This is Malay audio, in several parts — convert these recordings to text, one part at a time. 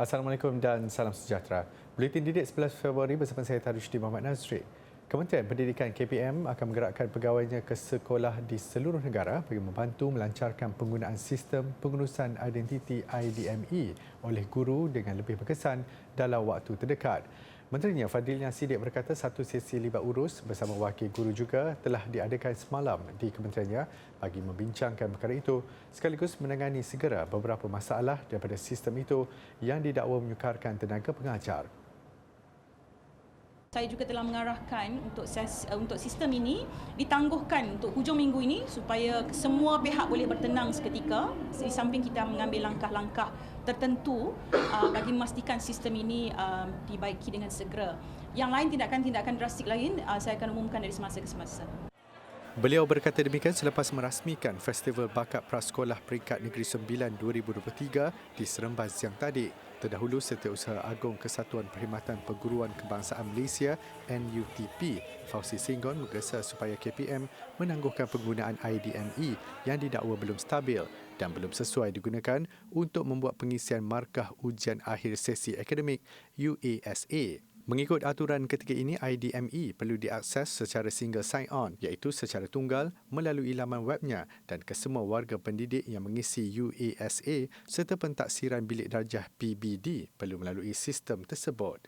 Assalamualaikum dan salam sejahtera. Buletin Didik 11 Februari bersama saya Tarushdie Muhammad Nazri. Kementerian Pendidikan KPM akan menggerakkan pegawainya ke sekolah di seluruh negara bagi membantu melancarkan penggunaan sistem pengurusan identiti IDME oleh guru dengan lebih berkesan dalam waktu terdekat. Menterinya Fadilina Sidik berkata satu sesi libat urus bersama wakil guru juga telah diadakan semalam di kementeriannya bagi membincangkan perkara itu sekaligus menangani segera beberapa masalah daripada sistem itu yang didakwa menyukarkan tenaga pengajar. Saya juga telah mengarahkan untuk sistem ini ditangguhkan untuk hujung minggu ini supaya semua pihak boleh bertenang seketika di samping kita mengambil langkah-langkah tertentu bagi memastikan sistem ini dibaiki dengan segera. Yang lain tindakan-tindakan drastik lain saya akan umumkan dari semasa ke semasa. Beliau berkata demikian selepas merasmikan Festival Bakat Prasekolah Peringkat Negeri 9 2023 di Seremban siang tadi. Terdahulu, Setiausaha Agong Kesatuan Perkhidmatan Perguruan Kebangsaan Malaysia NUTP, Fauzi Singgon menggesa supaya KPM menangguhkan penggunaan IDME yang didakwa belum stabil dan belum sesuai digunakan untuk membuat pengisian markah ujian akhir sesi akademik UASA. Mengikut aturan ketika ini, IDME perlu diakses secara single sign-on iaitu secara tunggal melalui laman webnya dan kesemua warga pendidik yang mengisi UASA serta pentaksiran bilik darjah PBD perlu melalui sistem tersebut.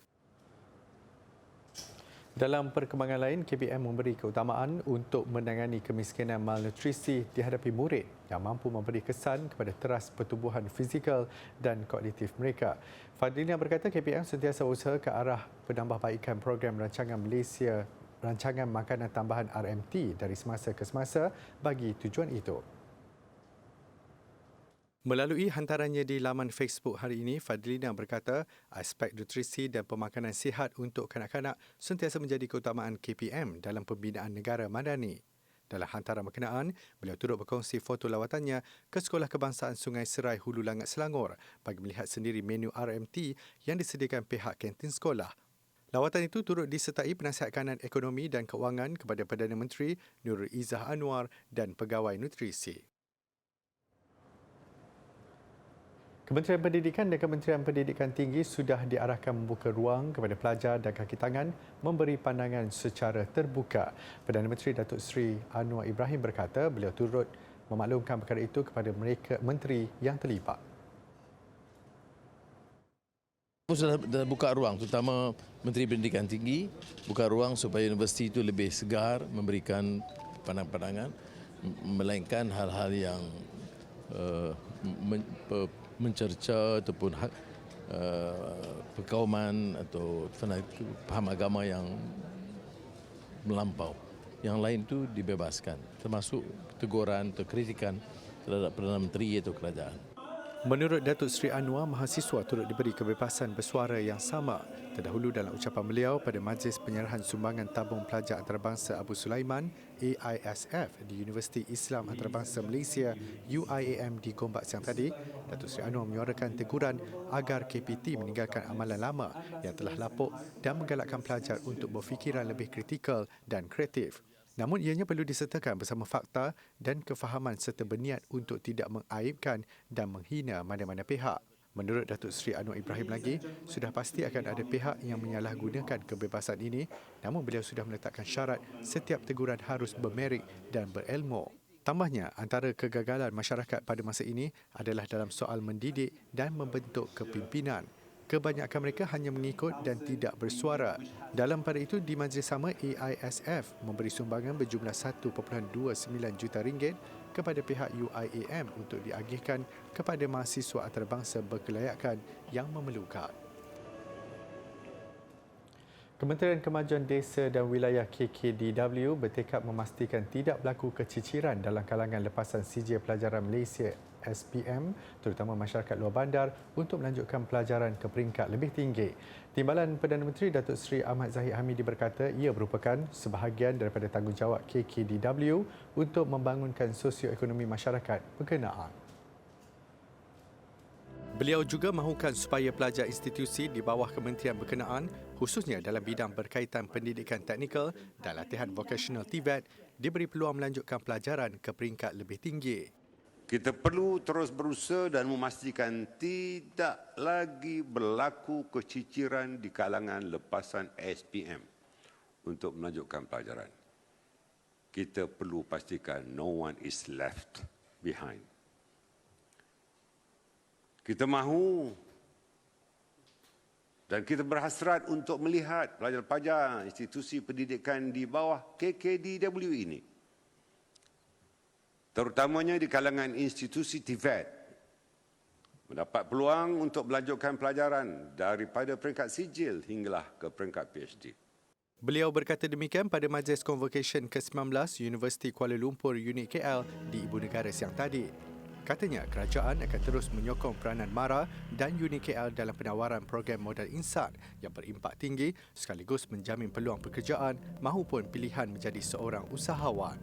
Dalam perkembangan lain, KPM memberi keutamaan untuk menangani kemiskinan malnutrisi dihadapi murid yang mampu memberi kesan kepada teras pertumbuhan fizikal dan kognitif mereka. Fadilina berkata KPM sentiasa usaha ke arah penambahbaikan program rancangan Malaysia Rancangan Makanan Tambahan RMT dari semasa ke semasa bagi tujuan itu. Melalui hantarannya di laman Facebook hari ini, Fadilina berkata aspek nutrisi dan pemakanan sihat untuk kanak-kanak sentiasa menjadi keutamaan KPM dalam pembinaan negara madani. Dalam hantaran berkenaan, beliau turut berkongsi foto lawatannya ke Sekolah Kebangsaan Sungai Serai Hulu Langat Selangor bagi melihat sendiri menu RMT yang disediakan pihak kantin sekolah. Lawatan itu turut disertai penasihat kanan ekonomi dan keuangan kepada Perdana Menteri Nurul Izzah Anwar dan pegawai nutrisi. Kementerian Pendidikan dan Kementerian Pendidikan Tinggi sudah diarahkan membuka ruang kepada pelajar dan kaki tangan memberi pandangan secara terbuka. Perdana Menteri Datuk Seri Anwar Ibrahim berkata beliau turut memaklumkan perkara itu kepada mereka menteri yang terlibat. Sudah buka ruang, terutama Menteri Pendidikan Tinggi, buka ruang supaya universiti itu lebih segar memberikan pandangan-pandangan, melainkan hal-hal yang mencerca ataupun perkauman atau faham agama yang melampau. Yang lain itu dibebaskan, termasuk teguran atau kritikan terhadap Perdana Menteri atau kerajaan. Menurut Datuk Seri Anwar, mahasiswa turut diberi kebebasan bersuara yang sama. Terdahulu dalam ucapan beliau pada Majlis Penyerahan Sumbangan Tabung Pelajar Antarabangsa Abu Sulaiman AISF di Universiti Islam Antarabangsa Malaysia UIAM di Gombak siang tadi, Datuk Seri Anwar menyuarakan teguran agar KPT meninggalkan amalan lama yang telah lapuk dan menggalakkan pelajar untuk berfikiran lebih kritikal dan kreatif. Namun ianya perlu disertakan bersama fakta dan kefahaman serta berniat untuk tidak mengaibkan dan menghina mana-mana pihak. Menurut Datuk Seri Anwar Ibrahim lagi, sudah pasti akan ada pihak yang menyalahgunakan kebebasan ini, namun beliau sudah meletakkan syarat setiap teguran harus bermerik dan berilmu. Tambahnya, antara kegagalan masyarakat pada masa ini adalah dalam soal mendidik dan membentuk kepimpinan. Kebanyakan mereka hanya mengikut dan tidak bersuara. Dalam pada itu, di majlis sama, AISF memberi sumbangan berjumlah 1.29 juta ringgit kepada pihak UIAM untuk diagihkan kepada mahasiswa antarabangsa berkelayakan yang memerlukan. Kementerian Kemajuan Desa dan Wilayah KKDW bertekad memastikan tidak berlaku keciciran dalam kalangan lepasan sijil pelajaran Malaysia SPM, terutama masyarakat luar bandar untuk melanjutkan pelajaran ke peringkat lebih tinggi. Timbalan Perdana Menteri Datuk Seri Ahmad Zahid Hamidi berkata ia merupakan sebahagian daripada tanggungjawab KKDW untuk membangunkan sosioekonomi masyarakat berkenaan. Beliau juga mahukan supaya pelajar institusi di bawah kementerian berkenaan, khususnya dalam bidang berkaitan pendidikan teknikal dan latihan vocational TVET, diberi peluang melanjutkan pelajaran ke peringkat lebih tinggi. Kita perlu terus berusaha dan memastikan tidak lagi berlaku keciciran di kalangan lepasan SPM untuk melanjutkan pelajaran. Kita perlu pastikan no one is left behind. Kita mahu dan kita berhasrat untuk melihat pelajar-pelajar institusi pendidikan di bawah KKDW ini, terutamanya di kalangan institusi TVET, mendapat peluang untuk melanjutkan pelajaran daripada peringkat sijil hinggalah ke peringkat PhD. Beliau berkata demikian pada Majlis Convocation ke-19 Universiti Kuala Lumpur Unit KL di Ibu Negara siang tadi. Katanya kerajaan akan terus menyokong peranan MARA dan Unit KL dalam penawaran program modal insan yang berimpak tinggi sekaligus menjamin peluang pekerjaan mahupun pilihan menjadi seorang usahawan.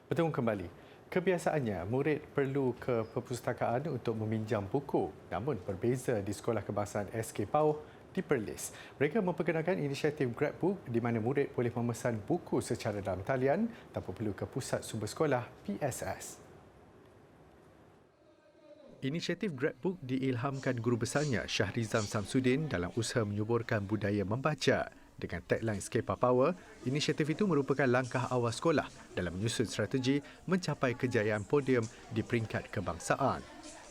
Bertemu kembali. Kebiasaannya, murid perlu ke perpustakaan untuk meminjam buku. Namun berbeza di Sekolah Kebangsaan SK Pauh di Perlis. Mereka memperkenalkan inisiatif Grabbook di mana murid boleh memesan buku secara dalam talian tanpa perlu ke Pusat Sumber Sekolah PSS. Inisiatif Grabbook diilhamkan guru besarnya Syahrizam Samsudin dalam usaha menyuburkan budaya membaca. Dengan tagline Skepa Power, inisiatif itu merupakan langkah awal sekolah dalam menyusun strategi mencapai kejayaan podium di peringkat kebangsaan.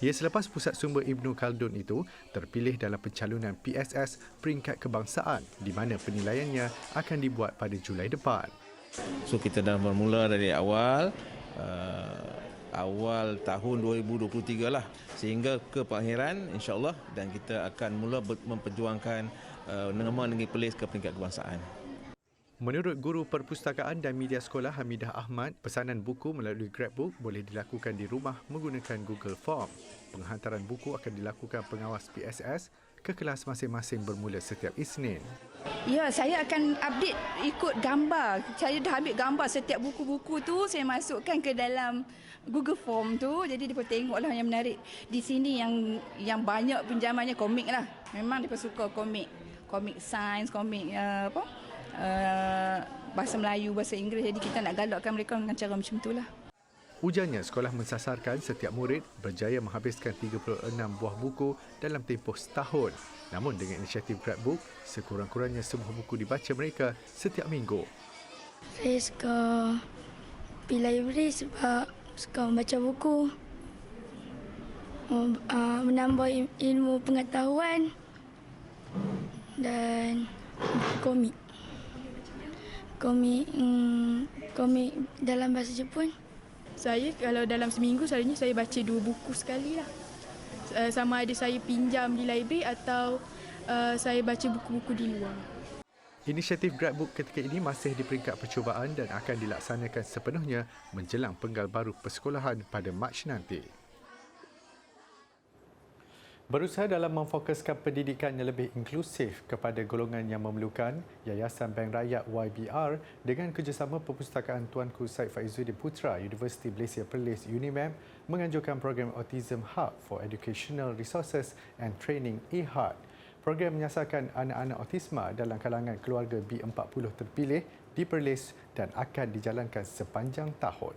Ia selepas Pusat Sumber Ibnu Khaldun itu terpilih dalam pencalonan PSS peringkat kebangsaan di mana penilaiannya akan dibuat pada Julai depan. So kita dah bermula dari awal tahun 2023 lah sehingga ke pengakhiran insya-Allah, dan kita akan mula memperjuangkan nama negeri Perlis ke peringkat kebangsaan. Menurut Guru Perpustakaan dan Media Sekolah Hamidah Ahmad, pesanan buku melalui Grabbook boleh dilakukan di rumah menggunakan Google Form. Penghantaran buku akan dilakukan pengawas PSS ke kelas masing-masing bermula setiap Isnin. Ya, saya akan update ikut gambar. Saya dah ambil gambar setiap buku-buku tu, saya masukkan ke dalam Google Form tu. Jadi mereka tengoklah yang menarik. Di sini yang banyak pinjamannya komik lah. Memang mereka suka komik. Komik sains, komik bahasa Melayu, bahasa Inggeris. Jadi kita nak galakkan mereka dengan cara macam itulah. Ujarnya, sekolah mensasarkan setiap murid berjaya menghabiskan 36 buah buku dalam tempoh setahun. Namun dengan inisiatif Grabbook, sekurang-kurangnya semua buku dibaca mereka setiap minggu. Saya suka pergi library sebab suka membaca buku, menambah ilmu pengetahuan dan komik. Komik dalam bahasa Jepun. Saya kalau dalam seminggu selalunya saya baca 2 buku sekali lah. Sama ada saya pinjam di library atau saya baca buku-buku di luar. Inisiatif Grabbook ketika ini masih di peringkat percubaan dan akan dilaksanakan sepenuhnya menjelang penggal baru persekolahan pada Mac nanti. Berusaha dalam memfokuskan pendidikan yang lebih inklusif kepada golongan yang memerlukan, Yayasan Bank Rakyat YBR dengan kerjasama Perpustakaan Tuanku Said Faizuddin Putra Universiti Malaysia Perlis UNIMEM menganjurkan program Autism Hub for Educational Resources and Training (AHEART). Program menyasarkan anak-anak autisma dalam kalangan keluarga B40 terpilih di Perlis dan akan dijalankan sepanjang tahun.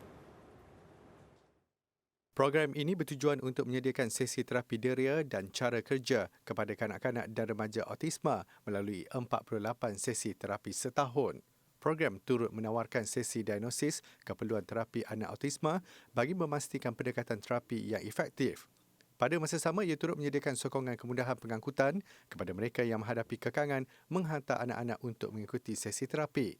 Program ini bertujuan untuk menyediakan sesi terapi deria dan cara kerja kepada kanak-kanak dan remaja autisma melalui 48 sesi terapi setahun. Program turut menawarkan sesi diagnosis keperluan terapi anak autisma bagi memastikan pendekatan terapi yang efektif. Pada masa sama, ia turut menyediakan sokongan kemudahan pengangkutan kepada mereka yang menghadapi kekangan menghantar anak-anak untuk mengikuti sesi terapi.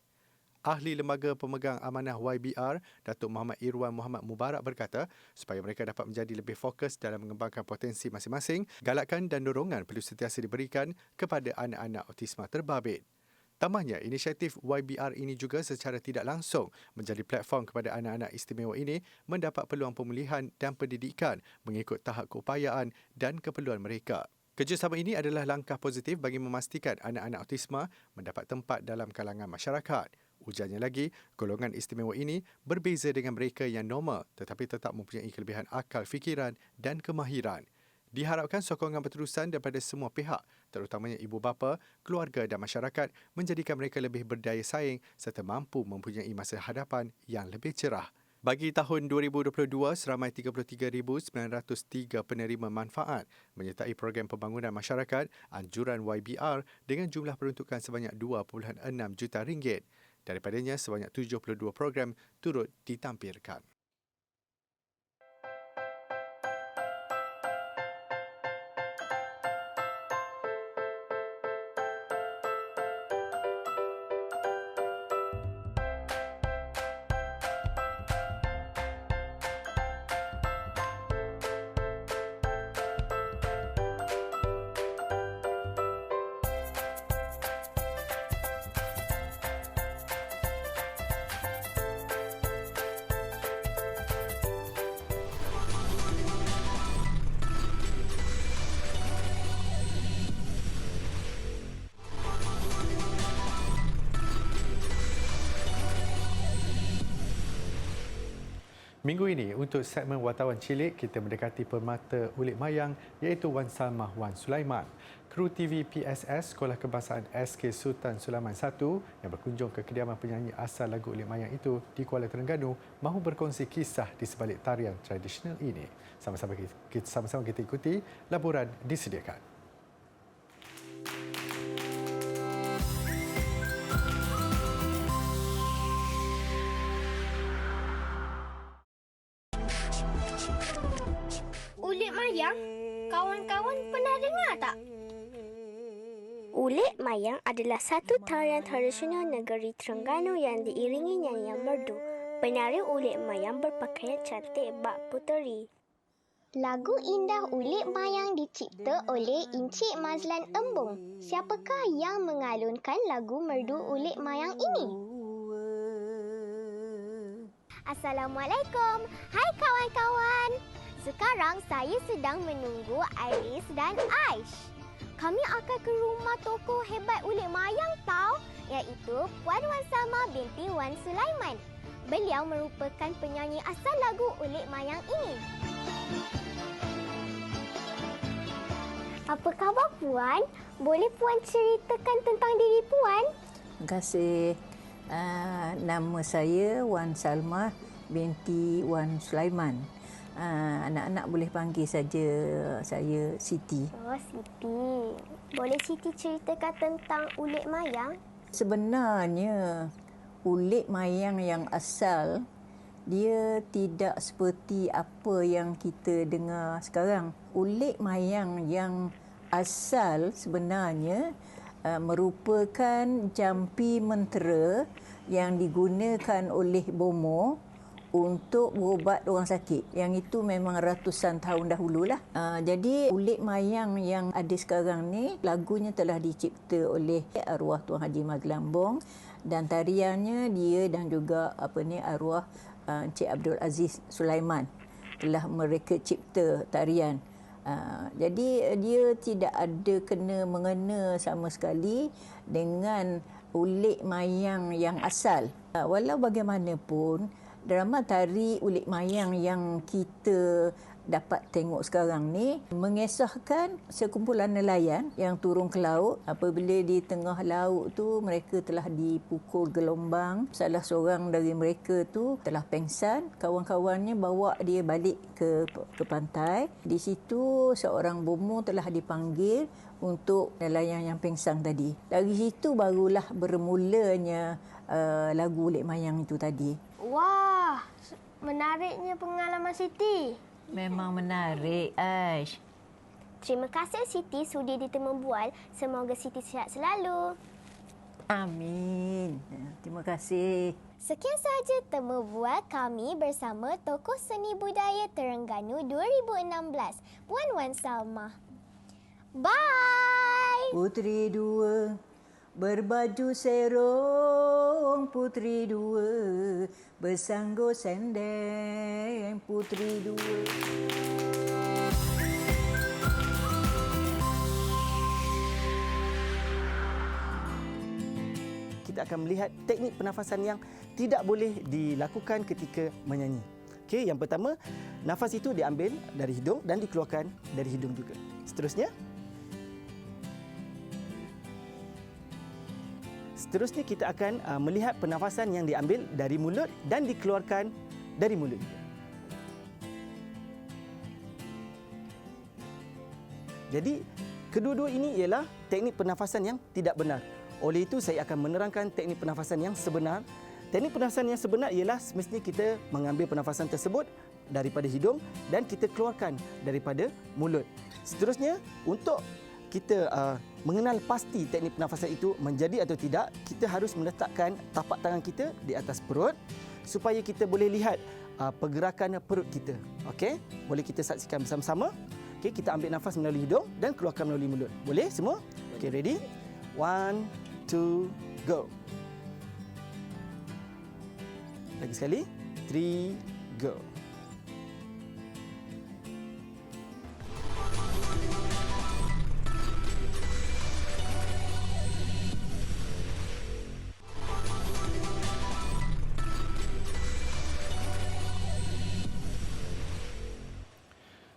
Ahli Lembaga Pemegang Amanah YBR, Datuk Muhammad Irwan Muhammad Mubarak berkata, supaya mereka dapat menjadi lebih fokus dalam mengembangkan potensi masing-masing, galakan dan dorongan perlu sentiasa diberikan kepada anak-anak autisma terbabit. Tambahnya, inisiatif YBR ini juga secara tidak langsung menjadi platform kepada anak-anak istimewa ini mendapat peluang pemulihan dan pendidikan mengikut tahap keupayaan dan keperluan mereka. Kerjasama ini adalah langkah positif bagi memastikan anak-anak autisma mendapat tempat dalam kalangan masyarakat. Ujarnya lagi, golongan istimewa ini berbeza dengan mereka yang normal tetapi tetap mempunyai kelebihan akal fikiran dan kemahiran. Diharapkan sokongan berterusan daripada semua pihak, terutamanya ibu bapa, keluarga dan masyarakat menjadikan mereka lebih berdaya saing serta mampu mempunyai masa hadapan yang lebih cerah. Bagi tahun 2022, seramai 33,903 penerima manfaat menyertai program pembangunan masyarakat anjuran YBR dengan jumlah peruntukan sebanyak 2.6 juta ringgit. Daripadanya, sebanyak 72 program turut ditampilkan. Minggu ini, untuk segmen Wartawan Cilik, kita mendekati permata Ulik Mayang iaitu Wan Salmah Wan Sulaiman. Kru TV PSS Sekolah Kebangsaan SK Sultan Sulaiman I yang berkunjung ke kediaman penyanyi asal lagu Ulik Mayang itu di Kuala Terengganu mahu berkongsi kisah di sebalik tarian tradisional ini. Sama-sama kita ikuti, laporan disediakan. Ulik Mayang, kawan-kawan pernah dengar tak? Ulik Mayang adalah satu tarian tradisional negeri Terengganu yang diiringi nyanyian merdu. Penari Ulik Mayang berpakaian cantik bak puteri. Lagu indah Ulik Mayang dicipta oleh Encik Mazlan Embung. Siapakah yang mengalunkan lagu merdu Ulik Mayang ini? Assalamualaikum. Hai kawan-kawan. Sekarang saya sedang menunggu Iris dan Aish. Kami akan ke rumah tokoh hebat Ulik Mayang tahu, iaitu Puan Wan Salmah binti Wan Sulaiman. Beliau merupakan penyanyi asal lagu Ulik Mayang ini. Apa khabar Puan? Boleh Puan ceritakan tentang diri Puan? Terima kasih. Nama saya Wan Salmah binti Wan Sulaiman. Anak-anak boleh panggil saja saya Siti. Oh, Siti. Boleh Siti ceritakan tentang Ulik Mayang? Sebenarnya, Ulik Mayang yang asal, dia tidak seperti apa yang kita dengar sekarang. Ulik Mayang yang asal sebenarnya merupakan jampi mentera yang digunakan oleh Bomo untuk berubat orang sakit. Yang itu memang ratusan tahun dahululah. Jadi Ulik Mayang yang ada sekarang ni, lagunya telah dicipta oleh arwah Tuan Haji Mazlan Embong dan tariannya dia dan juga arwah Encik Abdul Aziz Sulaiman telah mereka cipta tarian. Jadi dia tidak ada mengena sama sekali dengan Ulik Mayang yang asal. Walau bagaimanapun, drama tari Ulik Mayang yang kita dapat tengok sekarang ni mengesahkan sekumpulan nelayan yang turun ke laut. Apabila di tengah laut tu mereka telah dipukul gelombang. Salah seorang dari mereka tu telah pengsan. Kawan-kawannya bawa dia balik ke pantai. Di situ seorang bomo telah dipanggil untuk nelayan yang pengsan tadi. Dari situ barulah bermulanya lagu Ulik Mayang itu tadi. Wah, menariknya pengalaman Siti. Memang menarik, Aish. Terima kasih Siti sudi ditemui bual. Semoga Siti sihat selalu. Amin. Terima kasih. Sekian sahaja temu bual kami bersama tokoh seni budaya Terengganu 2016, Puan Wan Salma. Bye! Puteri dua berbaju serong, puteri dua bersanggo sendeng, puteri dua. Kita akan melihat teknik pernafasan yang tidak boleh dilakukan ketika menyanyi. Okey, yang pertama, nafas itu diambil dari hidung dan dikeluarkan dari hidung juga. Seterusnya kita akan melihat pernafasan yang diambil dari mulut dan dikeluarkan dari mulut. Jadi, kedua-dua ini ialah teknik pernafasan yang tidak benar. Oleh itu, saya akan menerangkan teknik pernafasan yang sebenar. Teknik pernafasan yang sebenar ialah semestinya kita mengambil pernafasan tersebut daripada hidung dan kita keluarkan daripada mulut. Seterusnya, untuk kita mengenal pasti teknik pernafasan itu menjadi atau tidak, kita harus meletakkan tapak tangan kita di atas perut supaya kita boleh lihat pergerakan perut kita. Okey? Boleh kita saksikan bersama-sama. Okey, kita ambil nafas melalui hidung dan keluarkan melalui mulut. Boleh semua? Okey, ready? 1, 2, go. Lagi sekali. 3, go.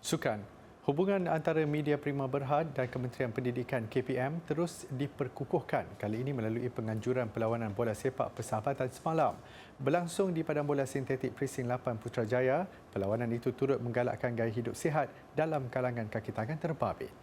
Sukan. Hubungan antara Media Prima Berhad dan Kementerian Pendidikan KPM terus diperkukuhkan, kali ini melalui penganjuran perlawanan bola sepak persahabatan semalam. Berlangsung di Padang Bola Sintetik Presin 8 Putrajaya, perlawanan itu turut menggalakkan gaya hidup sihat dalam kalangan kaki tangan terbabit.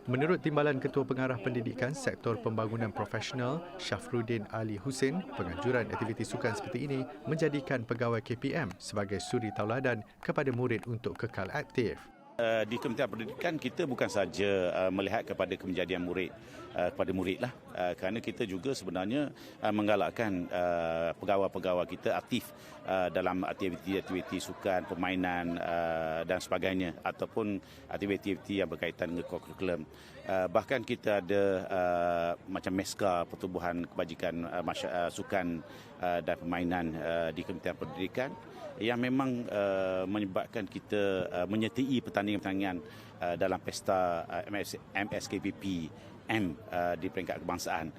Menurut Timbalan Ketua Pengarah Pendidikan Sektor Pembangunan Profesional Syafruddin Ali Husin, penganjuran aktiviti sukan seperti ini menjadikan pegawai KPM sebagai suri tauladan kepada murid untuk kekal aktif. Di Kementerian Pendidikan kita bukan saja melihat kepada kejadian murid, kepada muridlah, kerana kita juga sebenarnya menggalakkan pegawai-pegawai kita aktif dalam aktiviti-aktiviti sukan, permainan dan sebagainya, ataupun aktiviti-aktiviti yang berkaitan dengan kurikulum. Bahkan kita ada macam meska pertubuhan kebajikan sukan dan permainan di Kementerian Pendidikan yang memang menyebabkan kita menyertai pertandingan-pertandingan dalam pesta MSKPP M di peringkat kebangsaan.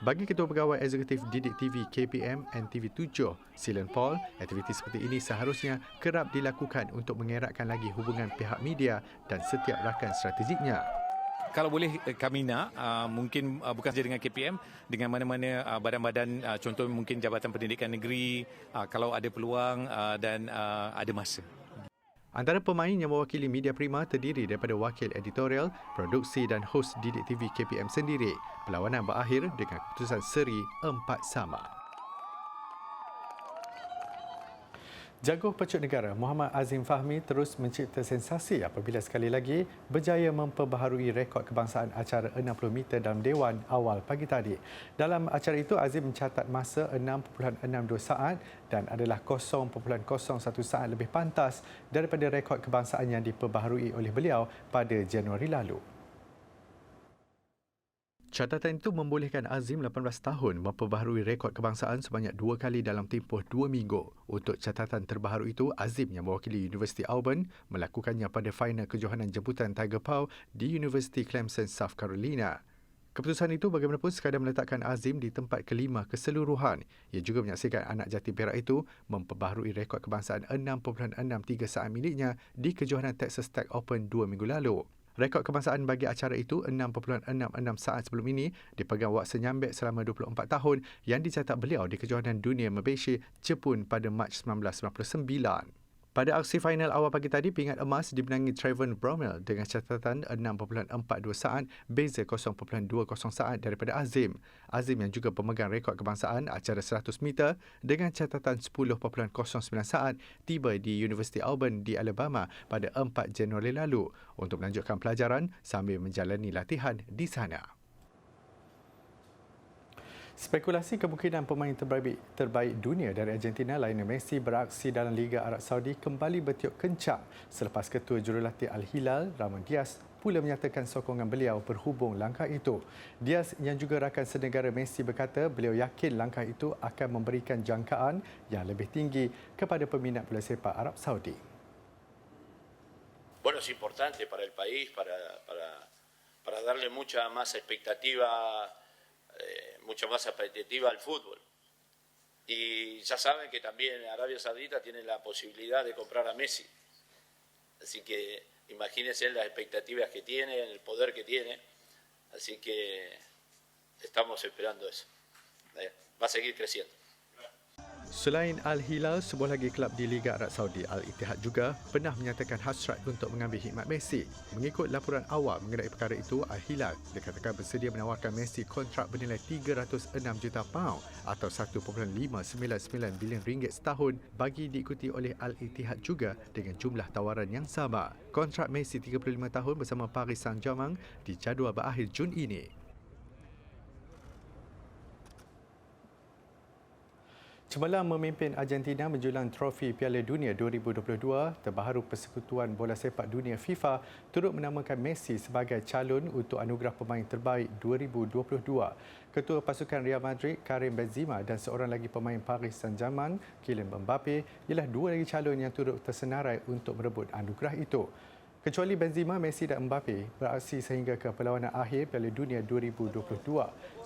Bagi Ketua Pegawai Eksekutif Didik TV KPM NTV7, Silen Paul, aktiviti seperti ini seharusnya kerap dilakukan untuk mengeratkan lagi hubungan pihak media dan setiap rakan strategiknya. Kalau boleh kami nak, mungkin bukan saja dengan KPM, dengan mana-mana badan-badan, contoh mungkin Jabatan Pendidikan Negeri, kalau ada peluang dan ada masa. Antara pemain yang mewakili Media Prima terdiri daripada wakil editorial, produksi dan hos Didik TV KPM sendiri. Perlawanan berakhir dengan keputusan seri 4-4. Jaguh Pecut Negara Muhammad Azim Fahmi terus mencipta sensasi apabila sekali lagi berjaya memperbaharui rekod kebangsaan acara 60 meter dalam Dewan awal pagi tadi. Dalam acara itu, Azim mencatat masa 6.62 saat dan adalah 0.01 saat lebih pantas daripada rekod kebangsaan yang diperbaharui oleh beliau pada Januari lalu. Catatan itu membolehkan Azim 18 tahun memperbaharui rekod kebangsaan sebanyak 2 kali dalam tempoh 2 minggu. Untuk catatan terbaharu itu, Azim yang mewakili Universiti Auburn melakukannya pada final kejohanan jemputan Tiger Paw di Universiti Clemson, South Carolina. Keputusan itu bagaimanapun sekadar meletakkan Azim di tempat kelima keseluruhan. Ia juga menyaksikan anak jati perak itu memperbaharui rekod kebangsaan 6.63 saat miliknya di kejohanan Texas Tech Open 2 minggu lalu. Rekod kebangsaan bagi acara itu 6.66 saat sebelum ini dipegang Wak Senyambek selama 24 tahun yang dicatat beliau di kejohanan dunia Malaysia Jepun pada Mac 1999. Pada aksi final awal pagi tadi, pingat emas dimenangi Trayvon Bromell dengan catatan 6.42 saat, beza 0.20 saat daripada Azim. Azim yang juga pemegang rekod kebangsaan acara 100 meter dengan catatan 10.09 saat, tiba di Universiti Auburn di Alabama pada 4 Januari lalu untuk melanjutkan pelajaran sambil menjalani latihan di sana. Spekulasi kemungkinan pemain terbaik dunia dari Argentina, Lionel Messi, beraksi dalam Liga Arab Saudi kembali bertiup kencang selepas ketua jurulatih Al-Hilal, Ramon Diaz, pula menyatakan sokongan beliau berhubung langkah itu. Diaz yang juga rakan senegara Messi berkata beliau yakin langkah itu akan memberikan jangkaan yang lebih tinggi kepada peminat bola sepak Arab Saudi. Bueno, es importante para el país, para darle mucha más expectativa al fútbol. Y ya saben que también Arabia Saudita tiene la posibilidad de comprar a Messi. Así que imagínense las expectativas que tiene, el poder que tiene. Así que estamos esperando eso. Va a seguir creciendo. Selain Al-Hilal, sebuah lagi kelab di Liga Arab Saudi, Al-Ittihad juga pernah menyatakan hasrat untuk mengambil khidmat Messi. Mengikut laporan awal mengenai perkara itu, Al-Hilal dikatakan bersedia menawarkan Messi kontrak bernilai 306 juta pound atau 1.599 bilion ringgit setahun bagi diikuti oleh Al-Ittihad juga dengan jumlah tawaran yang sama. Kontrak Messi 35 tahun bersama Paris Saint-Germain dijadual berakhir Jun ini. Cemerlang memimpin Argentina menjulang trofi Piala Dunia 2022, terbaru Persekutuan Bola Sepak Dunia FIFA turut menamakan Messi sebagai calon untuk anugerah pemain terbaik 2022. Ketua pasukan Real Madrid, Karim Benzema dan seorang lagi pemain Paris Saint-Germain, Kylian Mbappe, ialah dua lagi calon yang turut tersenarai untuk merebut anugerah itu. Kecuali Benzema, Messi dan Mbappe beraksi sehingga ke perlawanan akhir Piala Dunia 2022.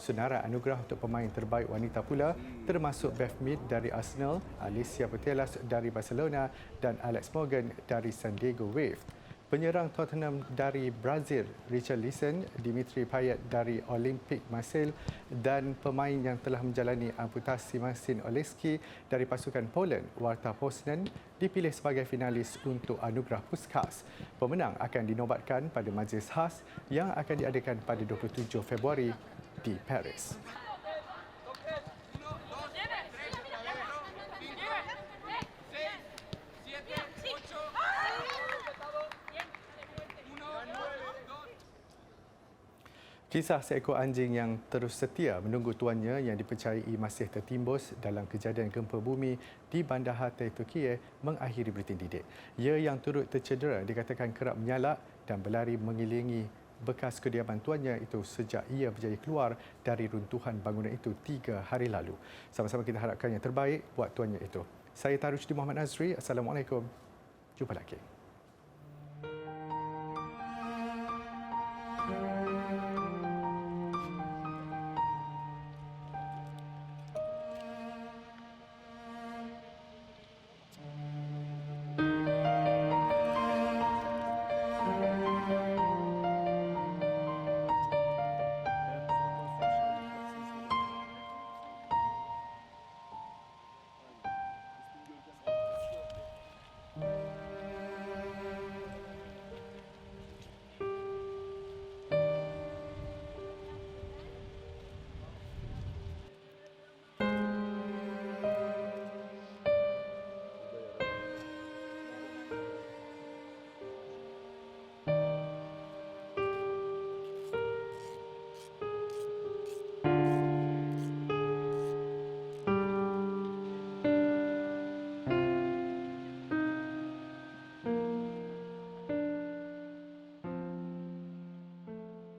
Senarai anugerah untuk pemain terbaik wanita pula termasuk Beth Mead dari Arsenal, Alicia Putellas dari Barcelona dan Alex Morgan dari San Diego Wave. Penyerang Tottenham dari Brazil, Richarlison, Dimitri Payet dari Olympique Marseille dan pemain yang telah menjalani amputasi Marcin Oleski dari pasukan Poland, Warta Poznan, dipilih sebagai finalis untuk anugerah Puskás. Pemenang akan dinobatkan pada majlis khas yang akan diadakan pada 27 Februari di Paris. Kisah seekor anjing yang terus setia menunggu tuannya yang dipercayai masih tertimbus dalam kejadian gempa bumi di Bandar Hatay, Turkiye mengakhiri buletin didik. Ia yang turut tercedera dikatakan kerap menyalak dan berlari mengelilingi bekas kediaman tuannya itu sejak ia berjaya keluar dari runtuhan bangunan itu 3 hari lalu. Sama-sama kita harapkan yang terbaik buat tuannya itu. Saya Tarujdi Muhammad Nazri. Assalamualaikum. Jumpa lagi.